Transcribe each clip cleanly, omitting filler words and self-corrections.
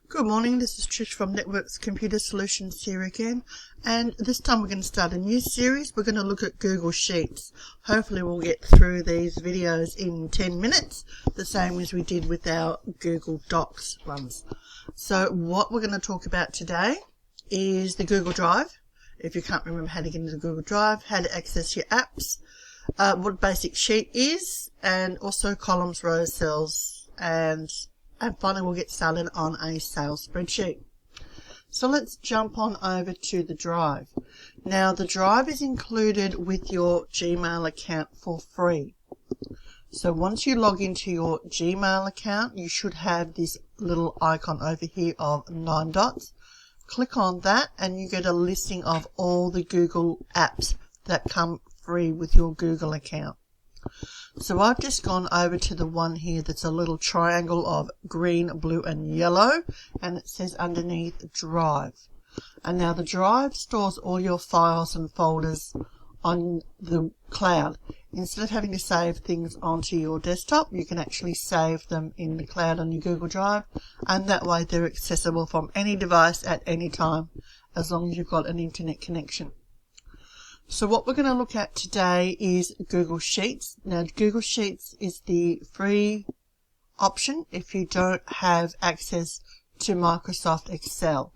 Good morning, this is Trish from Networks Computer Solutions here again, and this time we're going to start a new series. We're going to look at Google Sheets. Hopefully we'll get through these videos in 10 minutes, the same as we did with our Google Docs ones. So what we're going to talk about today is the Google Drive. If you can't remember how to get into Google Drive, how to access your apps, what a basic sheet is, and also columns, rows, cells, and finally we'll get started on a sales spreadsheet. So let's jump on over to the Drive. Now the Drive is included with your Gmail account for free. So once you log into your Gmail account, you should have this little icon over here of 9 dots. Click on that and you get a listing of all the Google apps that come free with your Google account. So I've just gone over to the one here that's a little triangle of green, blue and yellow, and it says underneath Drive. And now the Drive stores all your files and folders on the cloud. Instead of having to save things onto your desktop, you can actually save them in the cloud on your Google Drive, and that way they're accessible from any device at any time, as long as you've got an internet connection. So what we're going to look at today is Google Sheets. Now Google Sheets is the free option if you don't have access to Microsoft Excel.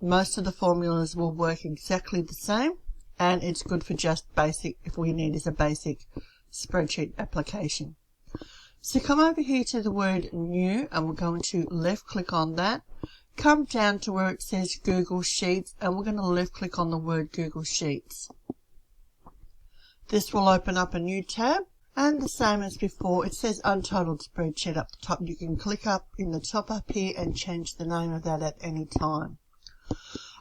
Most of the formulas will work exactly the same, and it's good for just basic, if all you need is a basic spreadsheet application. So come over here to the word New, and we're going to left click on that. Come down to where it says Google Sheets, and we're going to left click on the word Google Sheets. This will open up a new tab, and the same as before, it says Untitled Spreadsheet up the top. You can click up in the top up here and change the name of that at any time.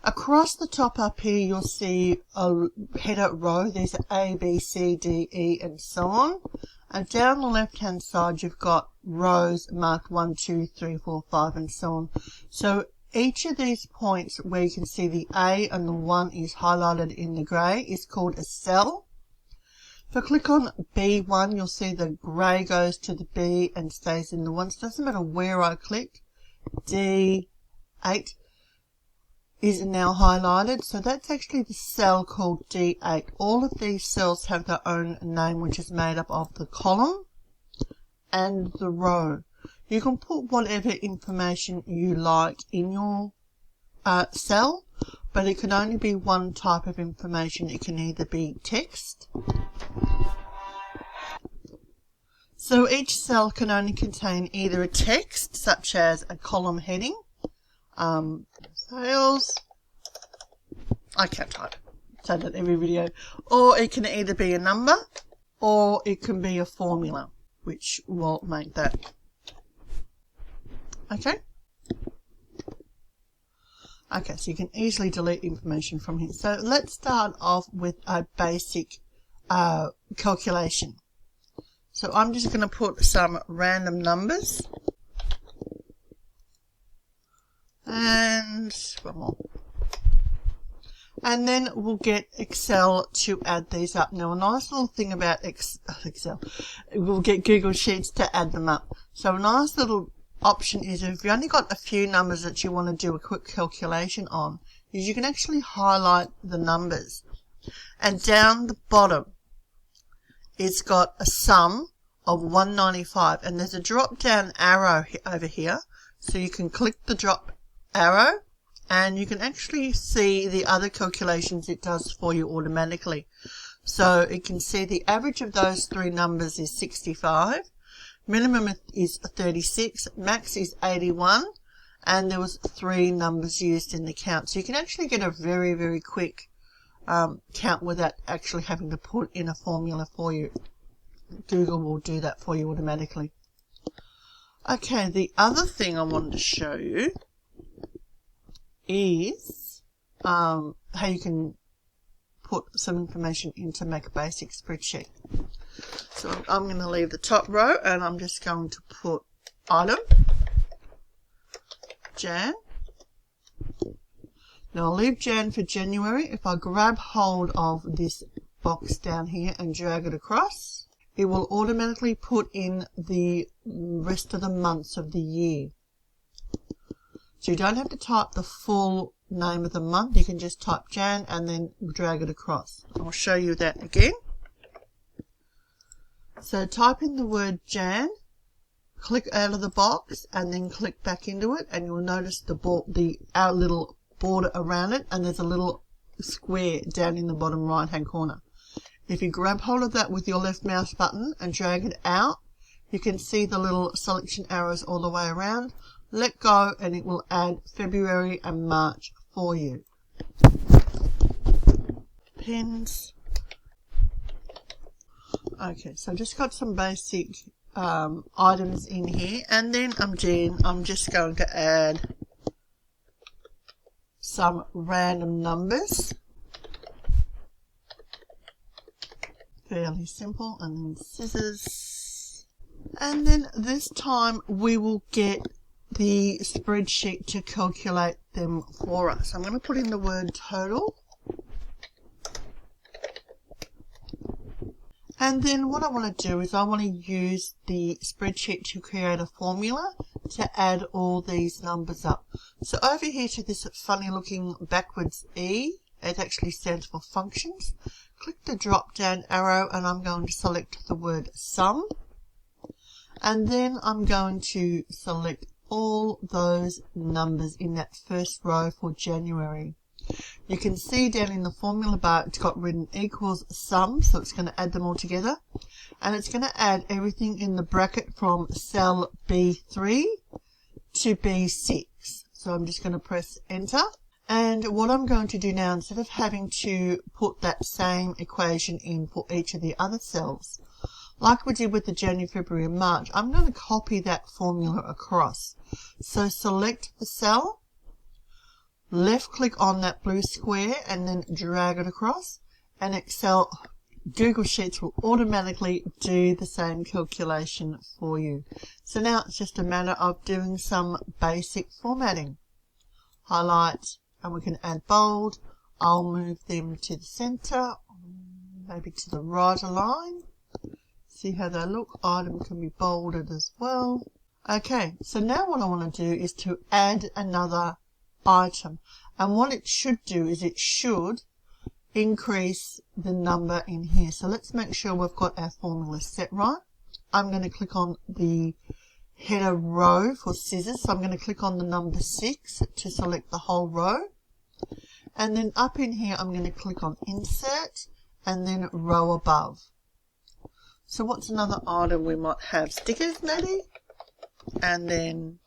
Across the top up here, you'll see a header row. These are A, B, C, D, E, and so on. And down the left-hand side, you've got rows marked 1, 2, 3, 4, 5, and so on. So each of these points where you can see the A and the 1 is highlighted in the grey is called a cell. If I click on B1, you'll see the grey goes to the B and stays in the 1. So it doesn't matter where I click. D8 is now highlighted. So that's actually the cell called D8. All of these cells have their own name, which is made up of the column and the row. You can put whatever information you like in your cell, but it can only be one type of information. It can either be text. So each cell can only contain either a text, such as a column heading, sales, I can't type, say that every video, or it can either be a number, or it can be a formula, which will make that. Okay? Okay, so you can easily delete information from here. So let's start off with a basic calculation. So I'm just going to put some random numbers and one more. And then we'll get Excel to add these up. Now a nice little thing about Excel, we'll get Google Sheets to add them up. So a nice little option is if you only got a few numbers that you want to do a quick calculation on, is you can actually highlight the numbers. And down the bottom, it's got a sum of 195, and there's a drop down arrow over here, so you can click the drop arrow and you can actually see the other calculations it does for you automatically. So it can see the average of those three numbers is 65, minimum is 36, max is 81, and there was 3 numbers used in the count. So you can actually get a very, very quick count without actually having to put in a formula for you. Google will do that for you automatically. Okay, the other thing I wanted to show you is how you can put some information in to make a basic spreadsheet. So I'm going to leave the top row and I'm just going to put item, Jan. Now I'll leave Jan for January. If I grab hold of this box down here and drag it across, it will automatically put in the rest of the months of the year. So you don't have to type the full name of the month. You can just type Jan and then drag it across. I'll show you that again. So type in the word Jan, click out of the box and then click back into it, and you'll notice our little border around it, and there's a little square down in the bottom right hand corner. If you grab hold of that with your left mouse button and drag it out, you can see the little selection arrows all the way around. Let go and it will add February and March for you. Pens. Okay, so I've just got some basic items in here, and then I'm just going to add some random numbers. Fairly simple, and then scissors. And then this time we will get the spreadsheet to calculate them for us. I'm going to put in the word total. And then what I want to do is I want to use the spreadsheet to create a formula to add all these numbers up. So over here to this funny looking backwards E, it actually stands for functions. Click the drop down arrow and I'm going to select the word sum. And then I'm going to select all those numbers in that first row for January. You can see down in the formula bar it's got written equals sum, so it's going to add them all together, and it's going to add everything in the bracket from cell B3 to B6. So I'm just going to press enter, and what I'm going to do now, instead of having to put that same equation in for each of the other cells like we did with the January, February and March, I'm going to copy that formula across. So select the cell, left click on that blue square and then drag it across, and Google Sheets will automatically do the same calculation for you. So now it's just a matter of doing some basic formatting. Highlight, and we can add bold. I'll move them to the center, maybe to the right a line. See how they look. Item can be bolded as well. Okay, so now what I want to do is to add another item, and what it should do is it should increase the number in here. So let's make sure we've got our formula set right. I'm going to click on the header row for scissors, so I'm going to click on the number 6 to select the whole row, and then up in here I'm going to click on insert and then row above. So what's another item we might have? Stickers maybe, and then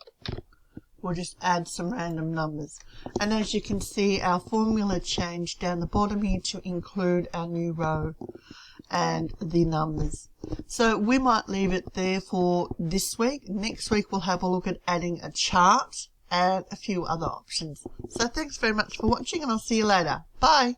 we'll just add some random numbers. And as you can see, our formula changed down the bottom here to include our new row and the numbers. So we might leave it there for this week. Next week we'll have a look at adding a chart and a few other options. So thanks very much for watching, and I'll see you later. Bye.